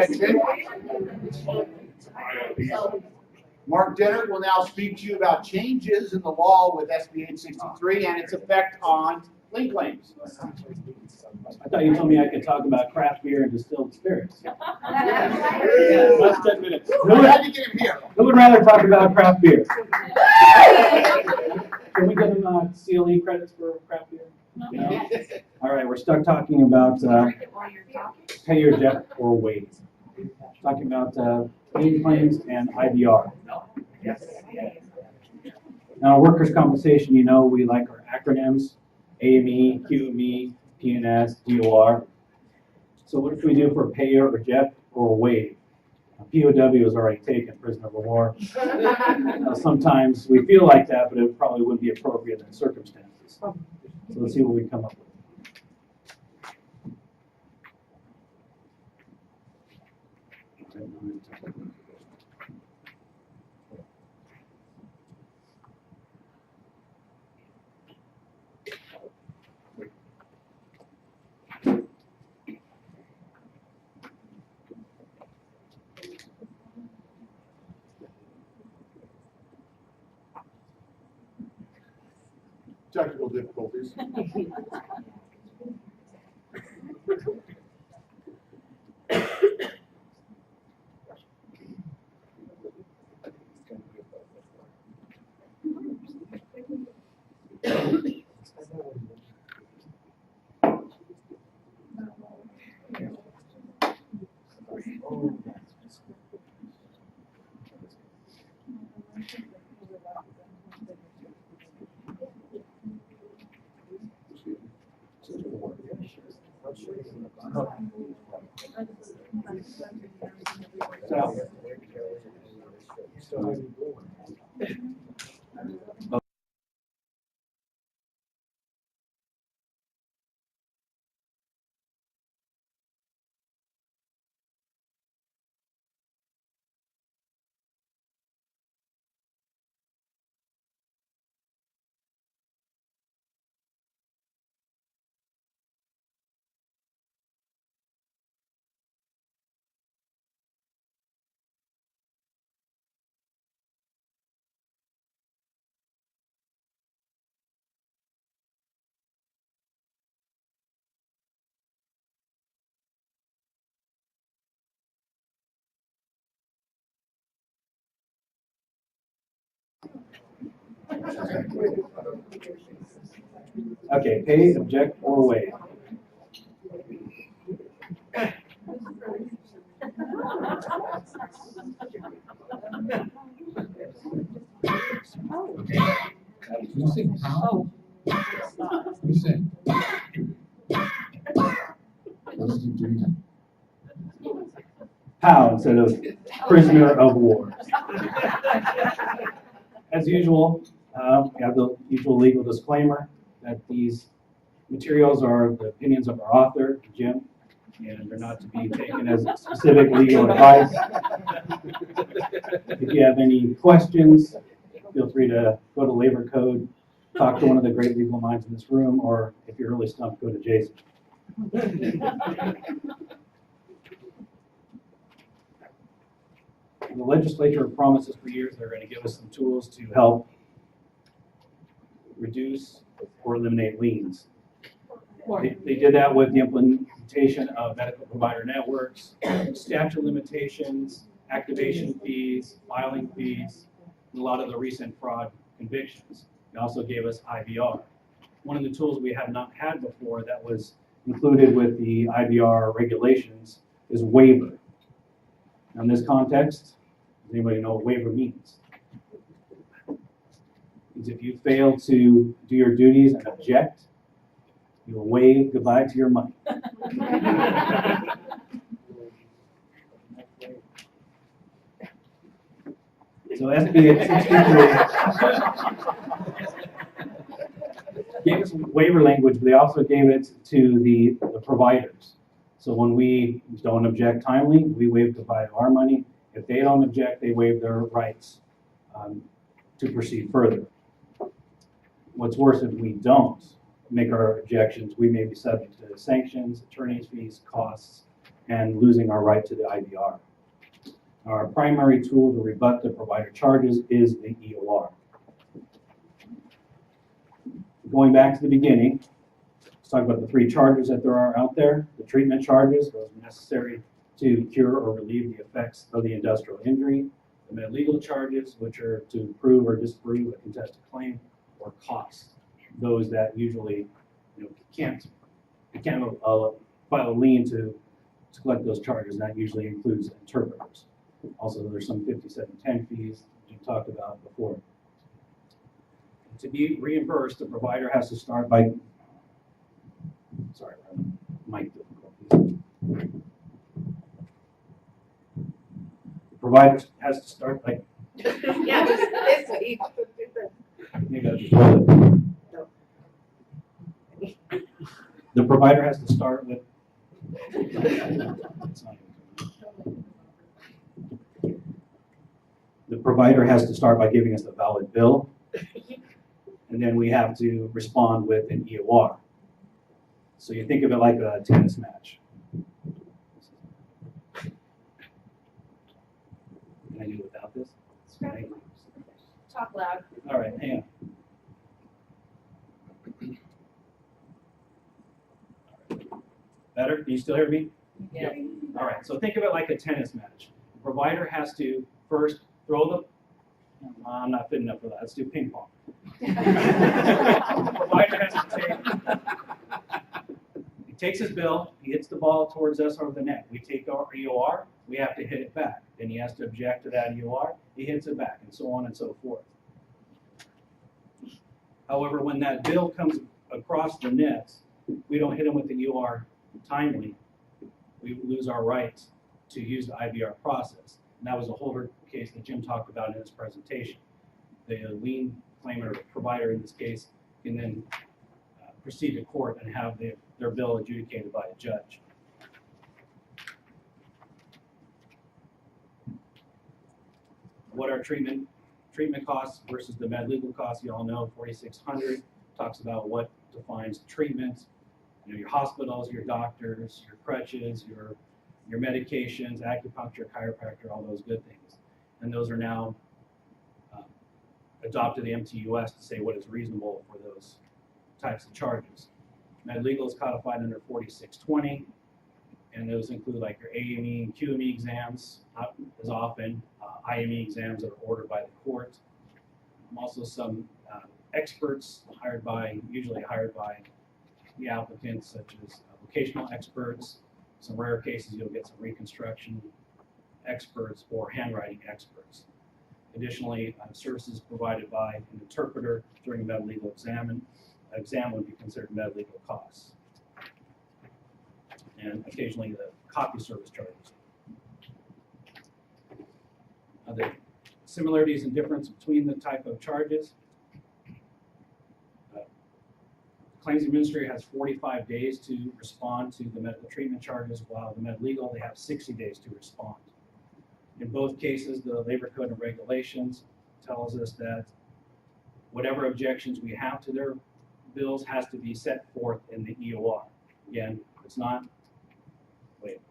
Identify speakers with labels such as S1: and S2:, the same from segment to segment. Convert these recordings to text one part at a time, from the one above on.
S1: attention. Mark Dehnert will now speak to you about changes in the law with SB 863 and its effect on lien claims.
S2: I thought you told me I could talk about craft beer and distilled spirits.
S3: Last 10 minutes.
S1: Glad to get him here.
S2: Who would rather talk about craft beer? Can we give them CLE credits for craft beer? No? All right, we're stuck talking about pay your debt or waive. Talking about lien claims and IBR. Now, workers' compensation, you know, we like our acronyms: AME, QME, PNS, DOR. So what if we do for pay or reject or waive? POW is already taken, prisoner of war. Sometimes we feel like that, but it probably wouldn't be appropriate in circumstances. So let's see what we come up with.
S1: Technical difficulties.
S2: Okay, pay, object, or waive.
S4: You sing how? You sing. Let's keep doing that.
S2: POW instead of prisoner of war. As usual, we have the usual legal disclaimer that these materials are the opinions of our author, Jim, and they're not to be taken as specific legal advice. If you have any questions, feel free to go to Labor Code, talk to one of the great legal minds in this room, or if you're really stumped, go to Jason. The legislature promises for years they're going to give us some tools to help reduce or eliminate liens. They did that with the implementation of medical provider networks, statute of limitations, activation fees, filing fees, and a lot of the recent fraud convictions. They also gave us IBR. One of the tools we have not had before that was included with the IBR regulations is waiver. Now in this context, does anybody know what waiver means? It means if you fail to do your duties and object, you will wave goodbye to your money. So SB 863 gave us waiver language, but they also gave it to the providers. So when we don't object timely, we waive goodbye to our money. If they don't object, they waive their rights to proceed further. What's worse, if we don't make our objections, we may be subject to sanctions, attorney's fees, costs, and losing our right to the IVR. Our primary tool to rebut the provider charges is the EOR. Going back to the beginning, let's talk about the three charges that there are out there. The treatment charges, those necessary to cure or relieve the effects of the industrial injury. The med-legal charges, which are to prove or disprove a contested claim, or costs, those that usually can't file a lien to collect those charges. That usually includes interpreters. Also, there's some 5710 fees we talked about before. To be reimbursed, the provider has to start by, sorry, mic difficulties. The provider has to start by, maybe I'll just roll it. The provider has to start with, the provider has to start by giving us a valid bill, and then we have to respond with an EOR. So you think of it like a tennis match. Can I do it without this?
S3: Talk loud.
S2: All right, hang on. Better? Can you still hear me?
S3: Yeah.
S2: All right, so think of it like a tennis match. The provider has to first throw the, I'm not fit enough for that, let's do ping pong. The provider has to take, he takes his bill, he hits the ball towards us over the net. We take our EOR, we have to hit it back. Then he has to object to that EOR, he hits it back, and so on and so forth. However, when that bill comes across the net, we don't hit him with the EOR timely, we lose our right to use the IVR process. And that was a holder case that Jim talked about in his presentation. The lien claimant or provider in this case can then proceed to court and have their bill adjudicated by a judge. What are treatment costs versus the med legal costs? You all know 4,600 talks about what defines treatment. Your hospitals, your doctors, your crutches, your medications, acupuncture, chiropractor, all those good things. And those are now adopted the MTUS to say what is reasonable for those types of charges. Med legal is codified under 4620, and those include like your AME and QME exams, not as often, IME exams that are ordered by the court. Also some experts usually hired by the applicants, such as vocational experts. Some rare cases you'll get some reconstruction experts or handwriting experts. Additionally, services provided by an interpreter during a med legal exam would be considered med legal costs. And occasionally the copy service charges. The similarities and difference between the type of charges. Claims administrator has 45 days to respond to the medical treatment charges, while the med legal, they have 60 days to respond. In both cases, the labor code and regulations tells us that whatever objections we have to their bills has to be set forth in the EOR. Again, it's not, wait.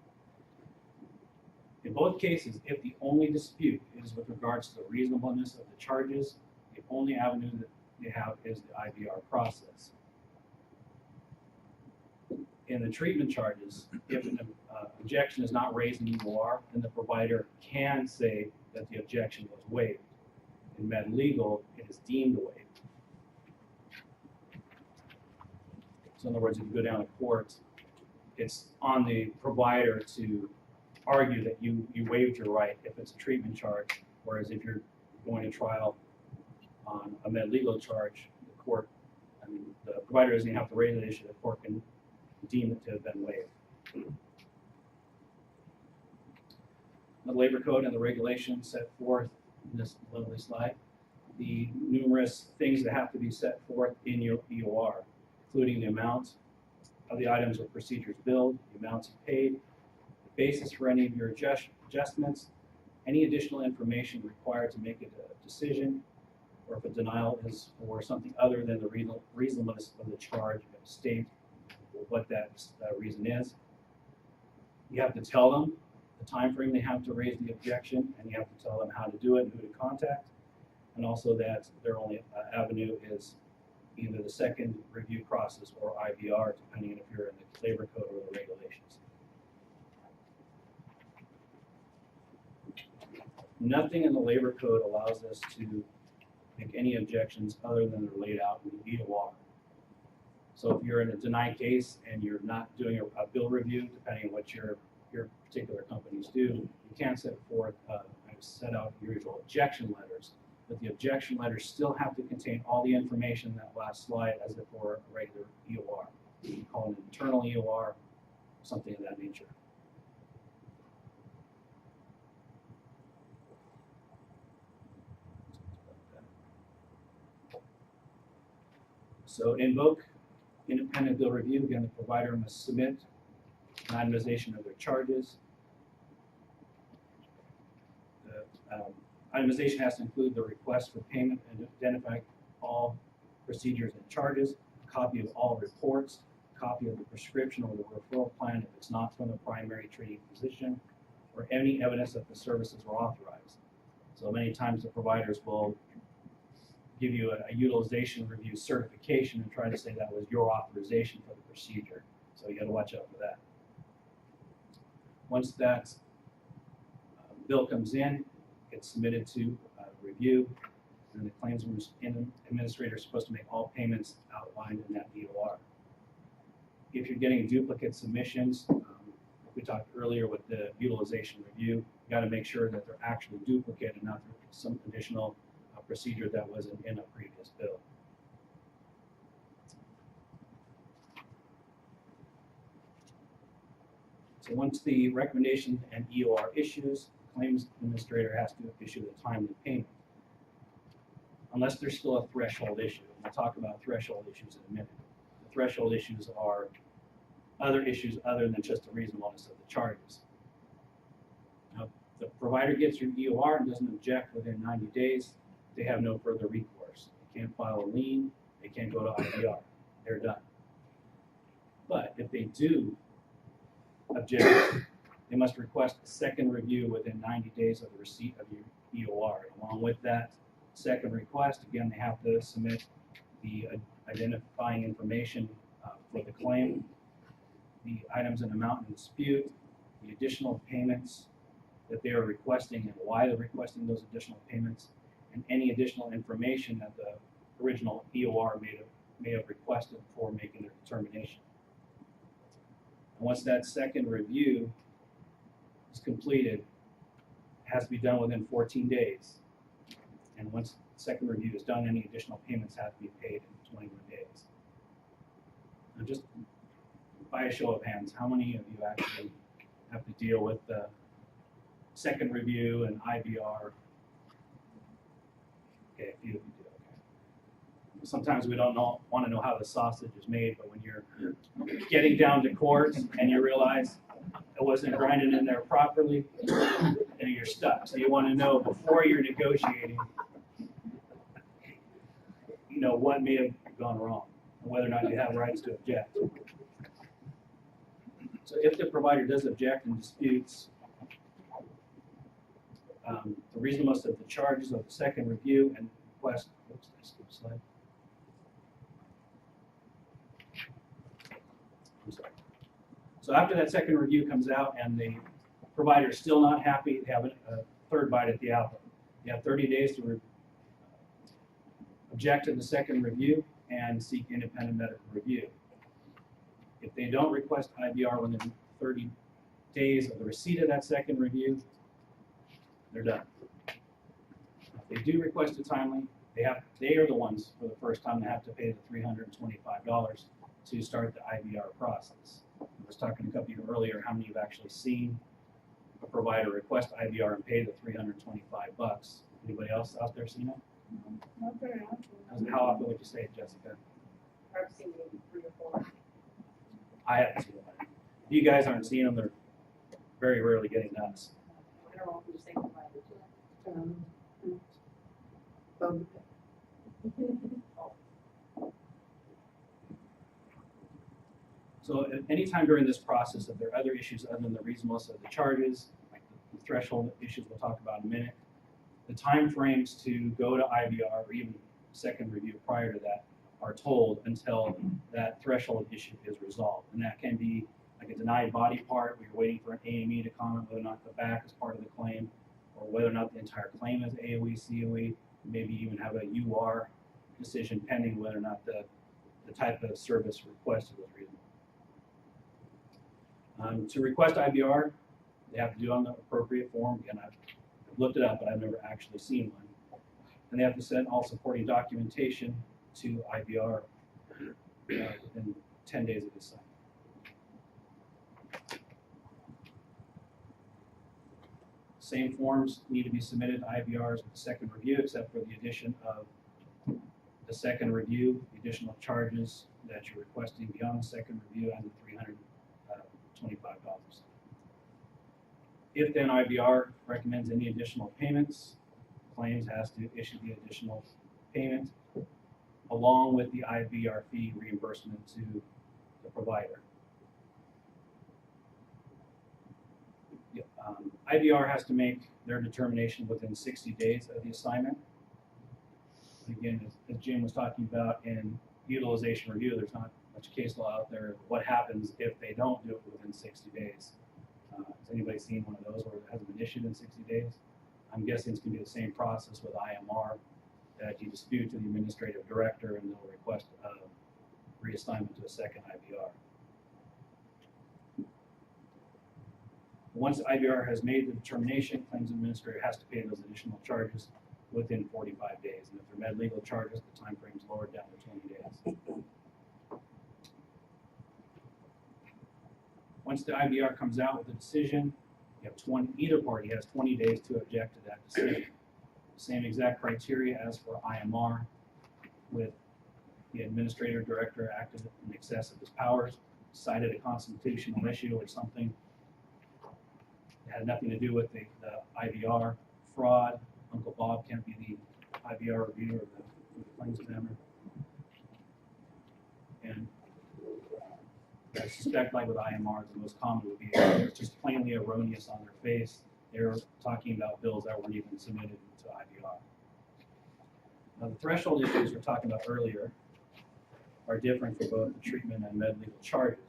S2: In both cases, if the only dispute is with regards to the reasonableness of the charges, the only avenue that they have is the IVR process. In the treatment charges, if an objection is not raised in EOR, then the provider can say that the objection was waived. In med legal, it is deemed waived. So in other words, if you go down to court, it's on the provider to argue that you waived your right if it's a treatment charge, whereas if you're going to trial on a med legal charge, the provider doesn't have to raise an issue, the court can deem it to have been waived. The labor code and the regulations set forth in this lovely slide the numerous things that have to be set forth in your EOR, including the amount of the items or procedures billed, the amounts you paid, the basis for any of your adjustments, any additional information required to make a decision, or if a denial is for something other than the reasonableness of the charge, you have to state what that reason is. You have to tell them the time frame they have to raise the objection, and you have to tell them how to do it and who to contact, and also that their only avenue is either the second review process or IVR, depending if you're in the labor code or the regulations. Nothing in the labor code allows us to make any objections other than they're laid out in the EOR. So if you're in a deny case and you're not doing a bill review, depending on what your particular companies do, you can't set forth, set out your usual objection letters, but the objection letters still have to contain all the information in that last slide as if it were a regular EOR. You can call it an internal EOR, something of that nature. So invoke independent bill review. Again, the provider must submit an itemization of their charges. The itemization has to include the request for payment and identify all procedures and charges, a copy of all reports, a copy of the prescription or the referral plan if it's not from the primary treating physician, or any evidence that the services were authorized. So many times the providers will give you a utilization review certification and try to say that was your authorization for the procedure. So you got to watch out for that. Once that bill comes in, it's submitted to review, and the claims administrator is supposed to make all payments outlined in that DOR. If you're getting duplicate submissions, like we talked earlier with the utilization review, you got to make sure that they're actually duplicate and not some additional procedure that wasn't in a previous bill. So once the recommendation and EOR issues, the claims administrator has to issue the timely payment. Unless there's still a threshold issue. And we'll talk about threshold issues in a minute. The threshold issues are other issues other than just the reasonableness of the charges. Now, if the provider gets your EOR and doesn't object within 90 days, they have no further recourse. They can't file a lien, they can't go to IVR. They're done. But if they do object, they must request a second review within 90 days of the receipt of your EOR. Along with that second request, again, they have to submit the identifying information for the claim, the items and amount in dispute, the additional payments that they are requesting and why they're requesting those additional payments, and any additional information that the original EOR may have requested before making their determination. And once that second review is completed, it has to be done within 14 days. And once the second review is done, any additional payments have to be paid in 21 days. Now just by a show of hands, how many of you actually have to deal with the second review and IVR? Okay, a few of you do. Okay. Sometimes we don't want to know how the sausage is made, but when you're getting down to court and you realize it wasn't grinded in there properly, and you're stuck. So you want to know before you're negotiating, you know, what may have gone wrong, and whether or not you have rights to object. So if the provider does object and disputes the reasonableness of the charges of the second review and request, oops, I skipped a slide. I'm sorry. So after that second review comes out and the provider is still not happy, they have a third bite at the apple. You have 30 days to object to the second review and seek independent medical review. If they don't request IVR within 30 days of the receipt of that second review, they're done. If they do request it timely, they are the ones for the first time that have to pay the $325 to start the IVR process. I was talking to a couple of you earlier how many have actually seen a provider request IVR and pay the $325. Anybody else out there seen it?
S3: Not very often.
S2: How often would you say it, Jessica?
S3: I've seen maybe 3 or 4.
S2: I haven't seen them. If you guys aren't seeing them, they're very rarely getting us.
S3: I don't know if you're saying about it.
S2: So at any time during this process, if there are other issues other than the reasonableness of the charges, like the threshold issues we'll talk about in a minute, the timeframes to go to IVR or even second review prior to that are told until that threshold issue is resolved. And that can be like a denied body part, where you're waiting for an AME to comment whether or not the back is part of the claim, or whether or not the entire claim is AOE, COE, maybe even have a UR decision pending whether or not the type of service requested was reasonable. To request IVR, they have to do it on the appropriate form. Again, I've looked it up, but I've never actually seen one. And they have to send all supporting documentation to IVR within 10 days of the sign. Same forms need to be submitted to IVRs with the second review, except for the addition of the second review, the additional charges that you're requesting beyond the second review, and the $325. If then IVR recommends any additional payments, claims has to issue the additional payment along with the IVR fee reimbursement to the provider. IVR has to make their determination within 60 days of the assignment. Again, as Jim was talking about in utilization review, there's not much case law out there. What happens if they don't do it within 60 days? Has anybody seen one of those where it hasn't been issued in 60 days? I'm guessing it's going to be the same process with IMR, that you dispute to the administrative director and they'll request a reassignment to a second IVR. Once the IVR has made the determination, claims administrator has to pay those additional charges within 45 days. And if they're med legal charges, the time frame is lowered down to 20 days. Once the IVR comes out with a decision, you have either party has 20 days to object to that decision. Same exact criteria as for IMR, with the administrator director acted in excess of his powers, cited a constitutional issue or something that had nothing to do with the IVR, fraud. Uncle Bob can't be the IVR reviewer or the claims examiner. And I suspect, like with IMR, the most common would be it's just plainly erroneous on their face. They're talking about bills that weren't even submitted to IVR. Now, the threshold issues we're talking about earlier are different for both the treatment and med legal charges.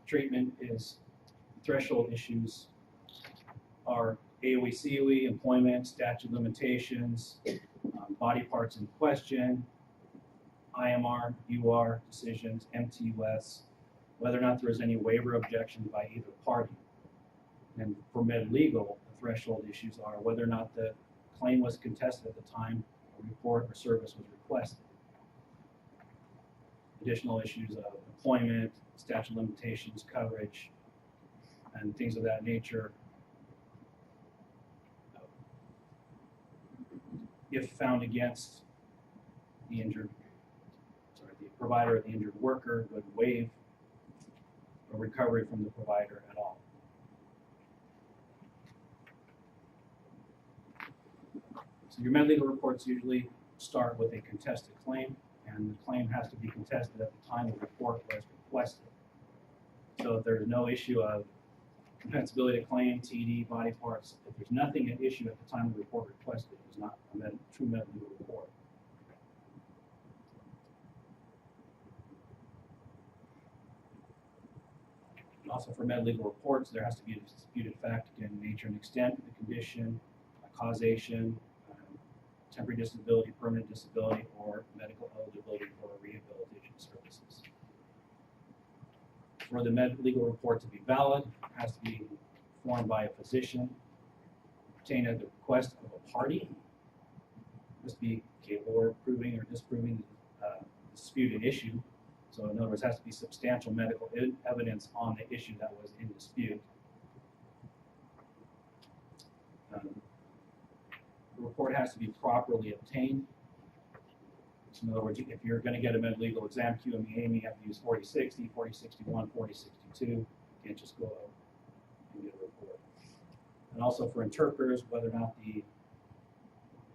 S2: Treatment is threshold issues are AOE, COE, employment, statute of limitations, body parts in question, IMR, UR decisions, MTUS, whether or not there was any waiver objection by either party. And for med legal, the threshold issues are whether or not the claim was contested at the time a report or service was requested. Additional issues of employment, statute of limitations, coverage, and things of that nature. If found against the provider or the injured worker, would waive a recovery from the provider at all. So your med legal reports usually start with a contested claim, and the claim has to be contested at the time the report was requested. So if there's no issue of compensability of claim, TD, body parts, if there's nothing at issue at the time the report requested, it's not a true med legal report. And also for med legal reports, there has to be a disputed fact, again, nature and extent, the condition, causation, temporary disability, permanent disability, or medical eligibility for rehabilitation services. For the med legal report to be valid, it has to be formed by a physician, obtained at the request of a party, must be capable of proving or disproving the disputed issue. So in other words, it has to be substantial medical evidence on the issue that was in dispute. The report has to be properly obtained. So in other words, if you're going to get a med legal exam, QME, AME, you have to use 4060, 4061, 4062. You can't just go out and get a report. And also for interpreters, whether or not the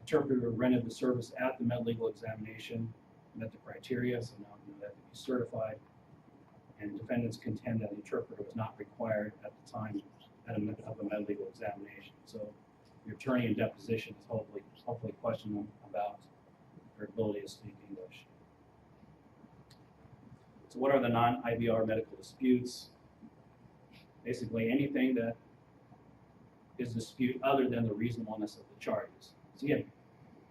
S2: interpreter rendered the service at the med legal examination met the criteria, so now they have to be certified. and defendants contend that the interpreter was not required at the time of a med legal examination. So your attorney in deposition is hopefully questioning them about their ability to speak English. So what are the non-IVR medical disputes? Basically anything that is a dispute other than the reasonableness of the charges. So you have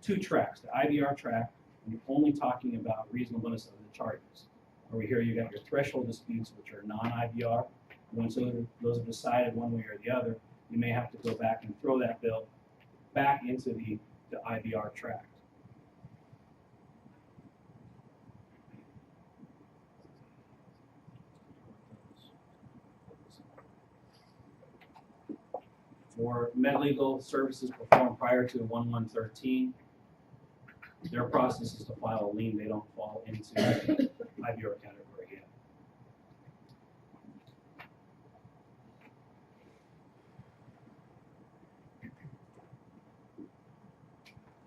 S2: two tracks, the IVR track, and you're only talking about reasonableness of the charges. Over here you got your threshold disputes, which are non-IVR. Once those are decided one way or the other, you may have to go back and throw that bill back into the IVR tract. For med legal services performed prior to 1/1/13, their process is to file a lien. They don't fall into the IVR category yet.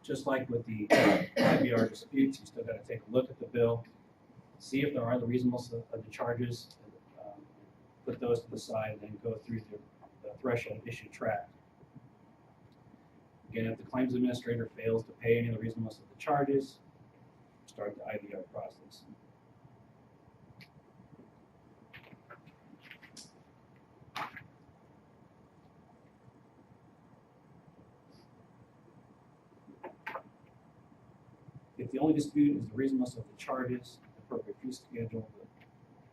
S2: Just like with the IVR disputes, you still got to take a look at the bill, see if there are the reasonableness of the charges, put those to the side, and then go through the threshold issue track. Again, if the claims administrator fails to pay any of the reasonableness of the charges, start the IVR process. If the only dispute is the reasonableness of the charges, the appropriate fee schedule, the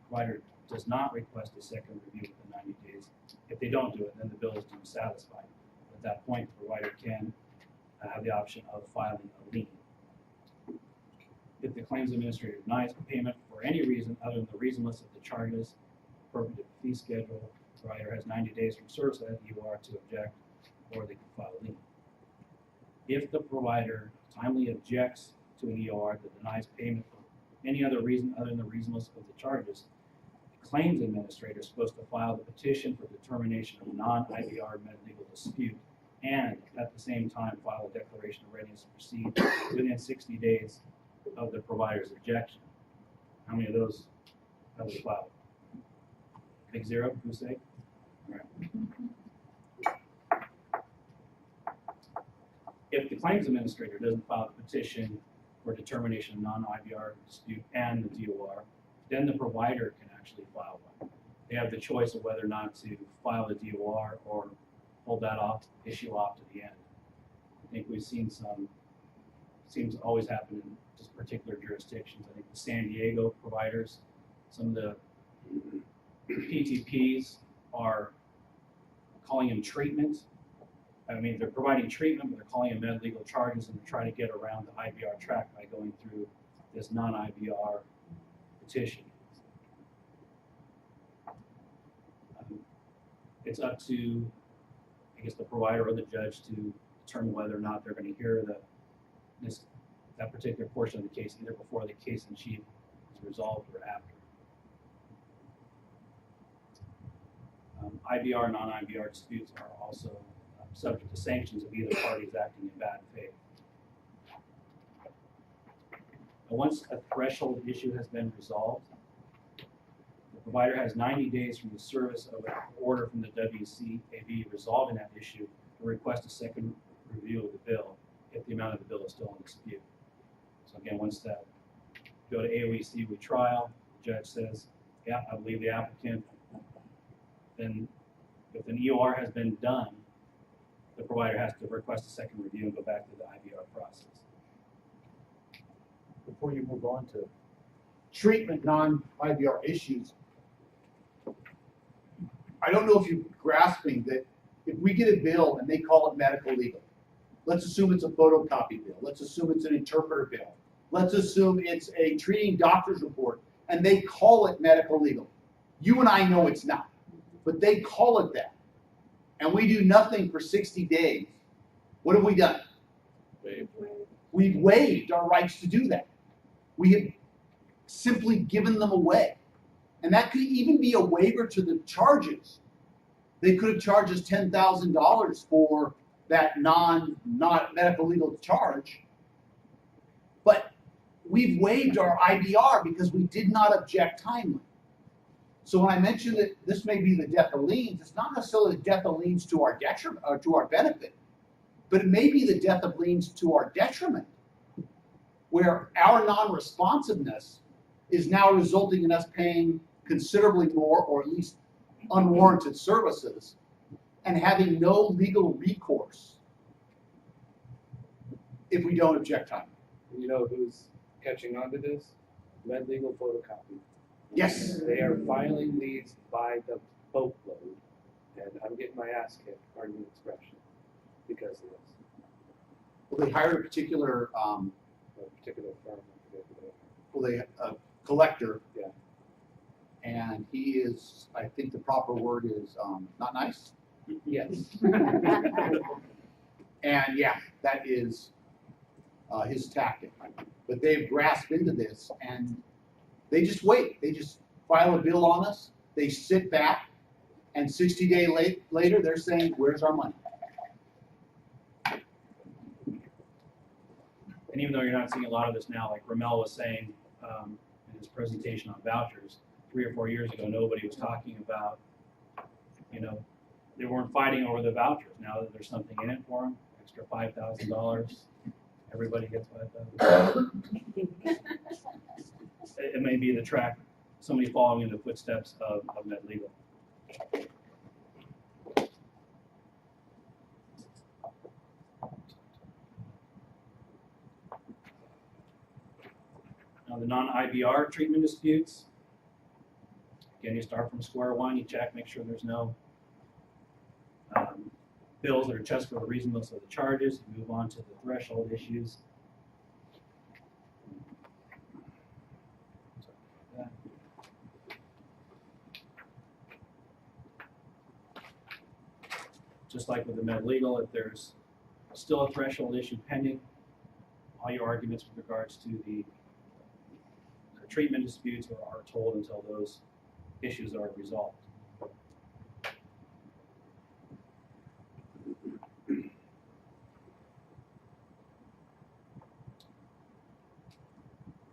S2: provider does not request a second review within 90 days. If they don't do it, then the bill is deemed satisfied. At that point, the provider can have the option of filing a lien. If the claims administrator denies payment for any reason other than the reasonableness of the charges, appropriate fee schedule, the provider has 90 days from service at UR to object, or they can file a lien. If the provider timely objects to an EOR that denies payment for any other reason other than the reasonableness of the charges, the claims administrator is supposed to file the petition for determination of non-IVR med legal dispute, and at the same time file a declaration of readiness to proceed within 60 days of the provider's objection. How many of those have we filed? Big zero, who say? All right. If the claims administrator doesn't file a petition for determination of non-IVR dispute and the DOR, then the provider can actually file one. They have the choice of whether or not to file a DOR or hold that off, issue off to the end. I think we've seen seems to always happen in just particular jurisdictions. I think the San Diego providers, some of the PTPs are calling them treatment. I mean, they're providing treatment, but they're calling them med legal charges, and they're trying to get around the IVR track by going through this non-IVR petition. It's up to, I guess, the provider or the judge to determine whether or not they're going to hear that particular portion of the case, either before the case in chief is resolved or after. IVR and non-IVR disputes are also subject to sanctions if either party is acting in bad faith. And once a threshold issue has been resolved, the provider has 90 days from the service of an order from the WCAB resolving that issue to request a second review of the bill if the amount of the bill is still in dispute. So again, once that go to AOEC, we trial, the judge says, yeah, I believe the applicant. Then if an EOR has been done, the provider has to request a second review and go back to the IVR process.
S1: Before you move on to treatment non-IVR issues, I don't know if you're grasping that if we get a bill and they call it medical legal, let's assume it's a photocopy bill, let's assume it's an interpreter bill, let's assume it's a treating doctor's report, and they call it medical legal. You and I know it's not, but they call it that. And we do nothing for 60 days. What have we done? We've waived our rights to do that. We have simply given them away. And that could even be a waiver to the charges. They could have charged us $10,000 for that not medical legal charge. But we've waived our IVR because we did not object timely. So when I mention that this may be the death of liens, it's not necessarily the death of liens to our detriment or to our benefit, but it may be the death of liens to our detriment, where our non-responsiveness is now resulting in us paying considerably more, or at least unwarranted services, and having no legal recourse if we don't object timely.
S5: You know who's catching on to this? Med Legal Photocopy.
S1: Yes.
S5: They are filing these by the boatload, and I'm getting my ass kicked, pardon the expression, because of this.
S1: Well, they hired a particular,
S5: A particular firm, I forget the name.
S1: well, a collector.
S5: Yeah.
S1: And he is, I think the proper word is, not nice.
S5: Yes.
S1: And yeah, that is his tactic. But they've grasped into this and they just wait. They just file a bill on us. They sit back and 60 days later, they're saying, where's our money?
S2: And even though you're not seeing a lot of this now, like Ramel was saying in his presentation on vouchers, 3 or 4 years ago, nobody was talking about, you know, they weren't fighting over the vouchers. Now that there's something in it for them, extra $5,000, everybody gets $5,000. It may be the track, somebody following in the footsteps of Med Legal. Now the non-IBR treatment disputes, again, you start from square one, you check, make sure there's no bills that are just for the reasonableness of the charges, you move on to the threshold issues. Just like with the Med Legal, if there's still a threshold issue pending, all your arguments with regards to the treatment disputes are told until those issues are resolved.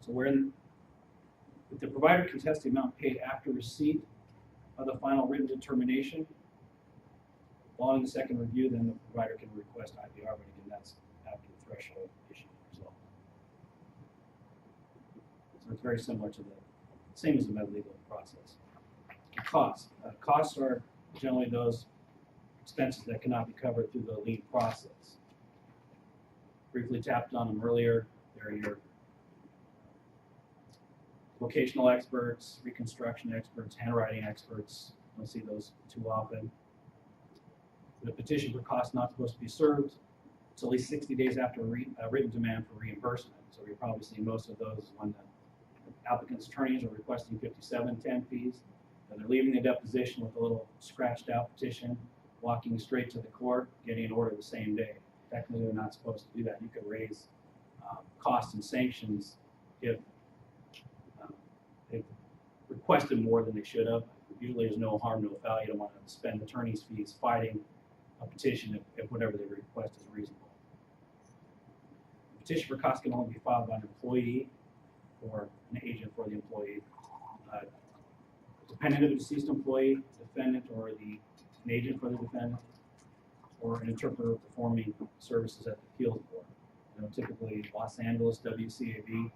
S2: So if the provider contests the amount paid after receipt of the final written determination, following the second review, then the provider can request IBR, but again, that's after the threshold issue is resolved. So it's very similar to the same as the Med Legal process. Costs. Costs are generally those expenses that cannot be covered through the lien process. Briefly tapped on them earlier. They're your vocational experts, reconstruction experts, handwriting experts. You don't see those too often. The petition for costs not supposed to be served until at least 60 days after a written demand for reimbursement. So you're probably seeing most of those when the applicant's attorneys are requesting 5710 fees. And they're leaving the deposition with a little scratched out petition, walking straight to the court, getting an order the same day. Technically, they're not supposed to do that. You could raise costs and sanctions if they've requested more than they should have. Usually there's no harm, no foul. You don't want to spend attorney's fees fighting a petition if whatever they request is reasonable. The petition for costs can only be filed by an employee or an agent for the employee. Dependent of a deceased employee, defendant, or an agent for the defendant, or an interpreter performing services at the appeals board. You know, typically Los Angeles, WCAB,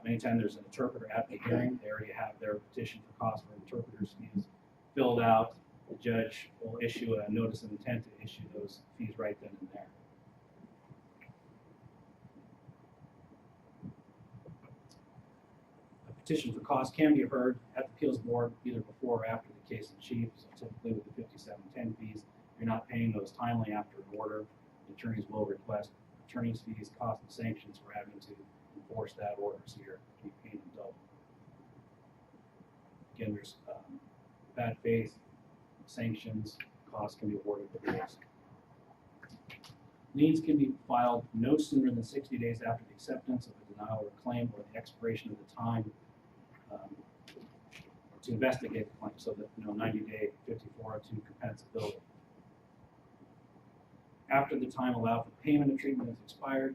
S2: anytime there's an interpreter at the hearing, they already have their petition for cost for interpreters' fees filled out. The judge will issue a notice of intent to issue those fees right then and there. A petition for cost can be heard at the appeals board either before or after the case in chief. So typically with the 5710 fees, you're not paying those timely after an order. The attorneys will request attorney's fees, costs, and sanctions for having to enforce that order, so you're paying them double. Again, there's bad faith, sanctions, costs can be awarded for those. Liens can be filed no sooner than 60 days after the acceptance of a denial or claim or the expiration of the time to investigate the claim, so that 90-day 5402 compensability. After the time allowed for payment of treatment has expired,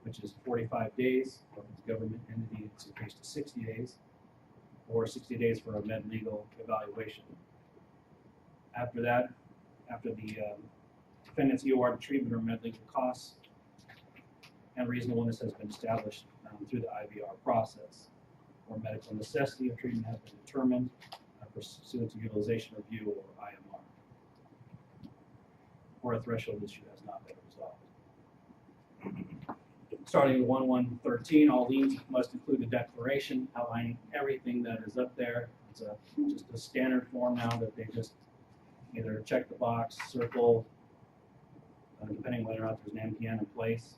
S2: which is 45 days, or if it's a government entity, it's increased to 60 days. or 60 days for a med legal evaluation. After that, after the defendant's EOR to treatment or med legal costs and reasonableness has been established through the IVR process, or medical necessity of treatment has been determined pursuant to utilization review or IMR, or a threshold issue has not been resolved. Starting with 1.1.13, all liens must include a declaration outlining everything that is up there. It's just a standard form now that they just either check the box, circle, depending whether or not there's an NPN in place,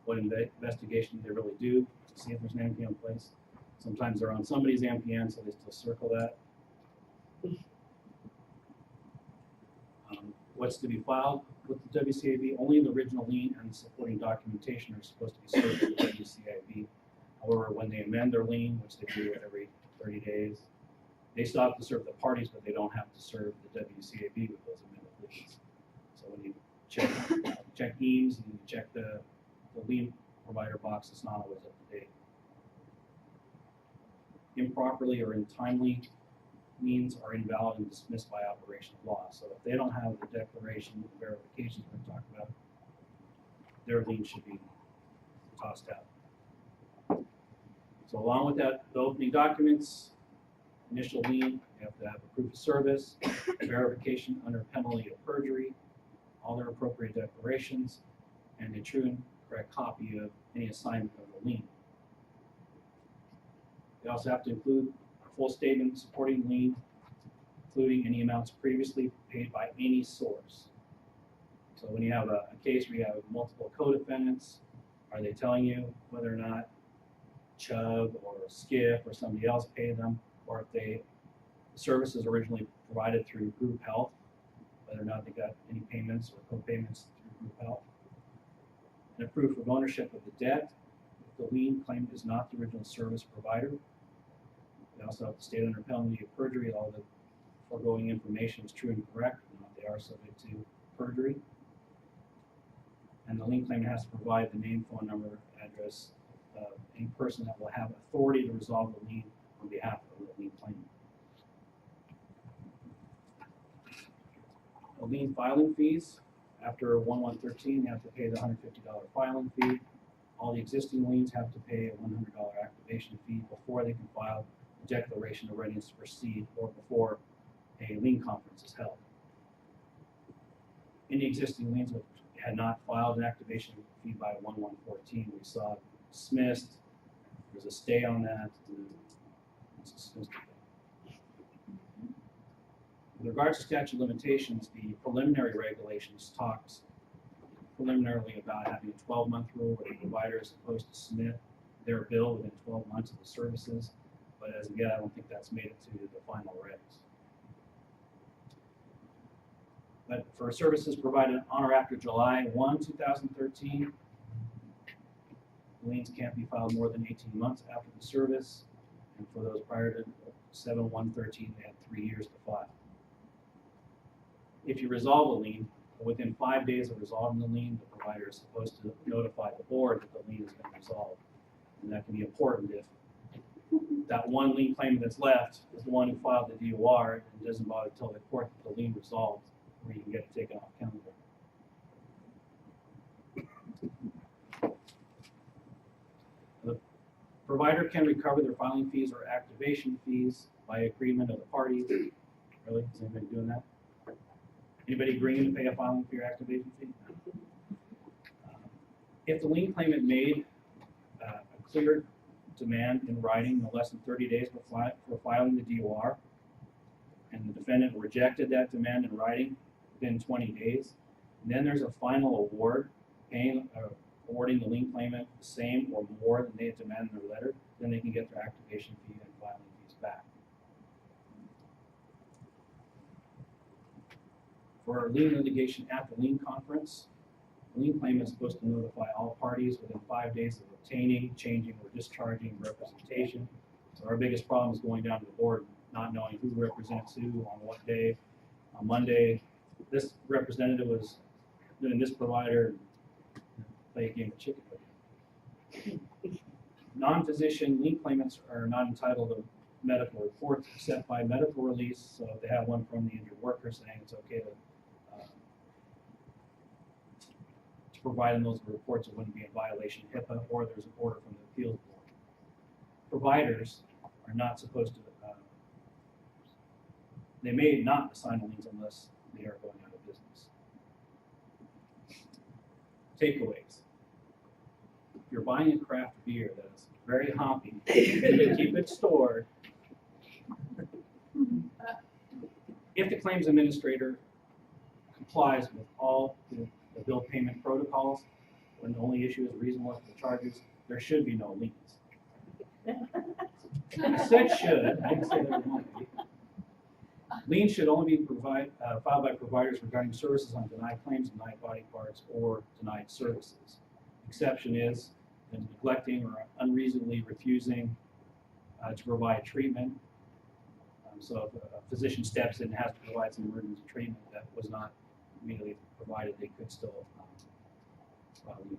S2: what investigation they really do to see if there's an NPN in place. Sometimes they're on somebody's NPN, so they still circle that. What's to be filed with the WCAB? Only the original lien and the supporting documentation are supposed to be served with the WCAB. However, when they amend their lien, which they do every 30 days, they stop to serve the parties, but they don't have to serve the WCAB with those amended liens. So when you check EAMS and you check the lien provider box, it's not always up to date. Improperly or untimely liens are invalid and dismissed by operation of law. So if they don't have the declaration, the verifications we're talking about, their lien should be tossed out. So along with that, the opening documents, initial lien, you have to have a proof of service, verification under penalty of perjury, all their appropriate declarations, and a true and correct copy of any assignment of the lien. They also have to include a full statement supporting lien, including any amounts previously paid by any source. So when you have a case where you have multiple co-defendants, are they telling you whether or not Chubb or Skiff or somebody else paid them, or if the services originally provided through group health, whether or not they got any payments or co-payments through group health. And a proof of ownership of the debt. If the lien claimant is not the original service provider, they also have to state under penalty of perjury that all the foregoing information is true and correct, and that they are subject to perjury. And the lien claimant has to provide the name, phone number, address of any person that will have authority to resolve the lien on behalf of the lien claimant. The lien filing fees. After 1.1.13, you have to pay the $150 filing fee. All the existing liens have to pay a $100 activation fee before they can file a declaration of readiness to proceed or before a lien conference is held. Any existing liens which had not filed an activation fee by 1.1.14, we saw dismissed. There's a stay on that. It's dismissed. With regards to statute of limitations, the preliminary regulations talks preliminarily about having a 12-month rule where the provider is supposed to submit their bill within 12 months of the services. But as again, I don't think that's made it to the final regs. But for services provided on or after July 1, 2013, liens can't be filed more than 18 months after the service. And for those prior to 7/1/13, they had 3 years to file. If you resolve a lien, within 5 days of resolving the lien, the provider is supposed to notify the board that the lien has been resolved. And that can be important if that one lien claimant that's left is the one who filed the DOR and doesn't bother to tell the court that the lien resolved, where you can get it taken off calendar. The provider can recover their filing fees or activation fees by agreement of the parties. Really? Is anybody doing that? Anybody agreeing to pay a filing fee or activation fee? If the lien claimant made a clear demand in writing no less than 30 days for filing the DOR, and the defendant rejected that demand in writing within 20 days, and then there's a final award awarding the lien claimant the same or more than they had demanded in their letter, then they can get their activation fee and filing fees back. For lien litigation at the lien conference, the lien claimant is supposed to notify all parties within 5 days of obtaining, changing, or discharging representation. So our biggest problem is going down to the board, not knowing who represents who on what day. On Monday, this representative was doing this provider, play a game of chicken with you. Non-physician lien claimants are not entitled to medical reports except by medical release. So if they have one from the injured worker saying it's okay to provide them those reports, it wouldn't be in violation of HIPAA, or there's an order from the appeals board. Providers are not supposed to, they may not assign liens unless they are going out of business. Takeaways. If you're buying a craft beer that's very hoppy, you keep it stored. If the claims administrator complies with all the bill payment protocols, when the only issue is reasonable charges, there should be no liens. I said should, I didn't say there won't be. Liens should only be filed by providers regarding services on denied claims, denied body parts, or denied services. Exception is in neglecting or unreasonably refusing to provide treatment. So if a physician steps in and has to provide some emergency treatment that was not immediately provided, they could still file a lien.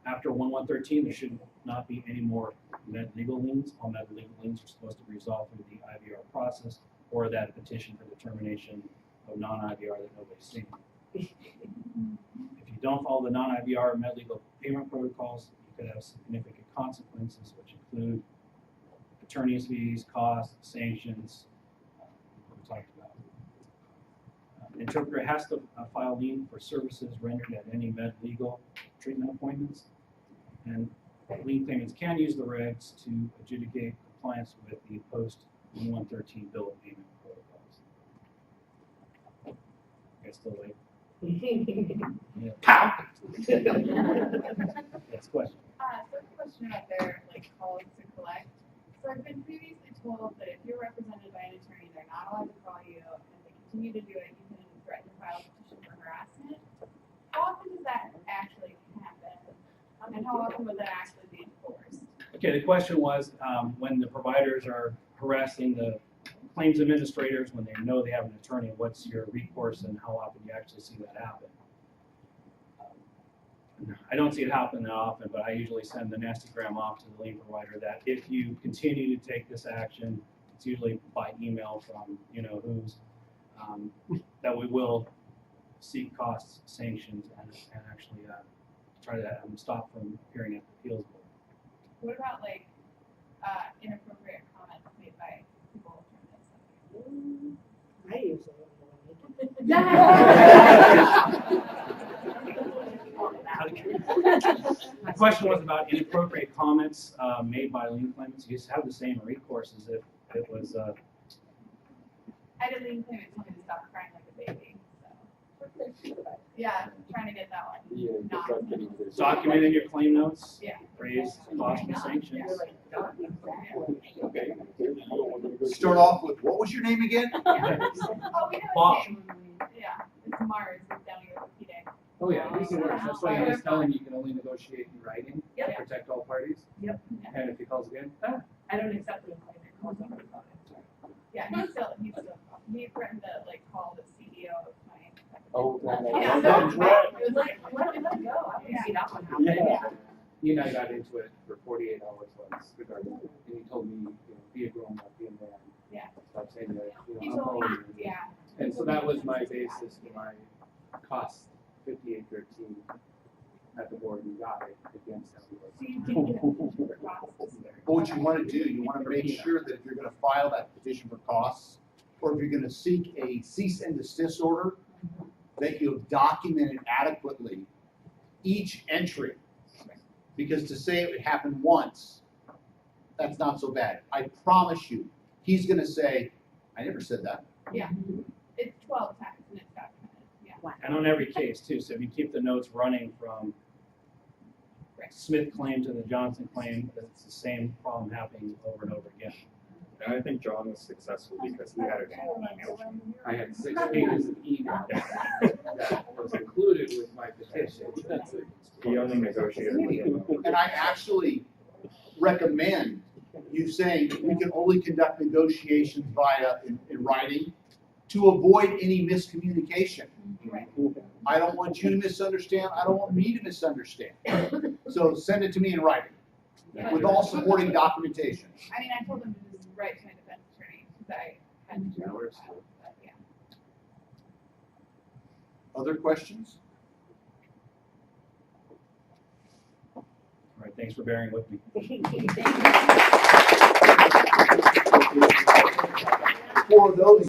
S2: After 1113, there should not be any more med legal liens. All med legal liens are supposed to be resolved through the IVR process or that petition for determination of non-IVR that nobody's seen. If you don't follow the non-IVR med legal payment protocols, you could have significant consequences, which include attorney's fees, costs, sanctions, what we talked about. Interpreter has to file lien for services rendered at any med legal treatment appointments. And lien claimants can use the regs to adjudicate compliance with the post-1113 bill of payment protocols. I still wait. Yeah.
S1: Pow!
S2: Next question.
S6: So a question about their calls to collect. So I've been previously told that if you're represented by an attorney, they're not allowed to call you, and if they continue to do it, you can threaten to file a petition for harassment. How often does that actually happen? And how often would that actually be enforced?
S2: Okay, the question was when the providers are harassing the claims administrators, when they know they have an attorney, what's your recourse and how often you actually see that happen? I don't see it happen that often, but I usually send the nastygram off to the lien provider that if you continue to take this action, it's usually by email from who's, that we will seek costs, sanctions, and actually try to stop from appearing at the appeals board.
S6: What about inappropriate comments made by people from this?
S3: I usually
S2: The question was about inappropriate comments made by lien claimants. You just have the same recourse as if it was.
S6: I had a lien claimant tell me to stop crying like a baby. So yeah, trying to get that one. Not.
S2: Document in your claim notes.
S6: Yeah.
S2: Raise costs and sanctions.
S1: Okay. Start off with, what was your name again?
S6: Oh, we know
S2: Bob.
S6: his name. Yeah, it's Mars. He's down here with PDA.
S5: Oh, yeah, you can work. That's why I was telling you can only negotiate in writing,
S6: Yep.
S5: protect all parties.
S3: Yep.
S5: And if he calls again,
S3: I don't accept the claim that calls on it.
S6: Yeah, he threatened to call the CEO of my.
S5: oh,
S6: Yeah,
S3: It
S6: no,
S3: was like, let him go. I want to see that one happen.
S5: Yeah. He and I got into it for 48 hours once regarding it, and he told me, be a grown up, be a man.
S6: Yeah.
S5: Stop saying that,
S6: He
S5: I'm
S6: told me,
S5: calling you.
S6: yeah.
S5: And so that was my basis for my cost 5813 at the board. We got it against him.
S6: So you can get a petition for costs.
S1: But what you want to do, you want to make sure that if you're going to file that petition for costs, or if you're going to seek a cease and desist order, that you have documented adequately each entry. Because to say it happened once, that's not so bad. I promise you, he's going to say, I never said that.
S6: Yeah, it's 12 times and it's documented, yeah.
S2: And on every case too. So if you keep the notes running from Smith claim to the Johnson claim, it's the same problem happening over and over again.
S7: And I think John was successful because he had an email.
S5: I had 6 pages of email that was included with my petition.
S7: He only negotiated with him.
S1: And I actually recommend you saying we can only conduct negotiations in writing to avoid any miscommunication.
S6: Right.
S1: I don't want you to misunderstand. I don't want me to misunderstand. So send it to me in writing. with all supporting documentation.
S6: I mean, I told them to just write to my defense attorney, because I hadn't.
S7: That works.
S6: But, yeah.
S1: Other questions?
S2: All right, thanks for bearing with me.
S1: For those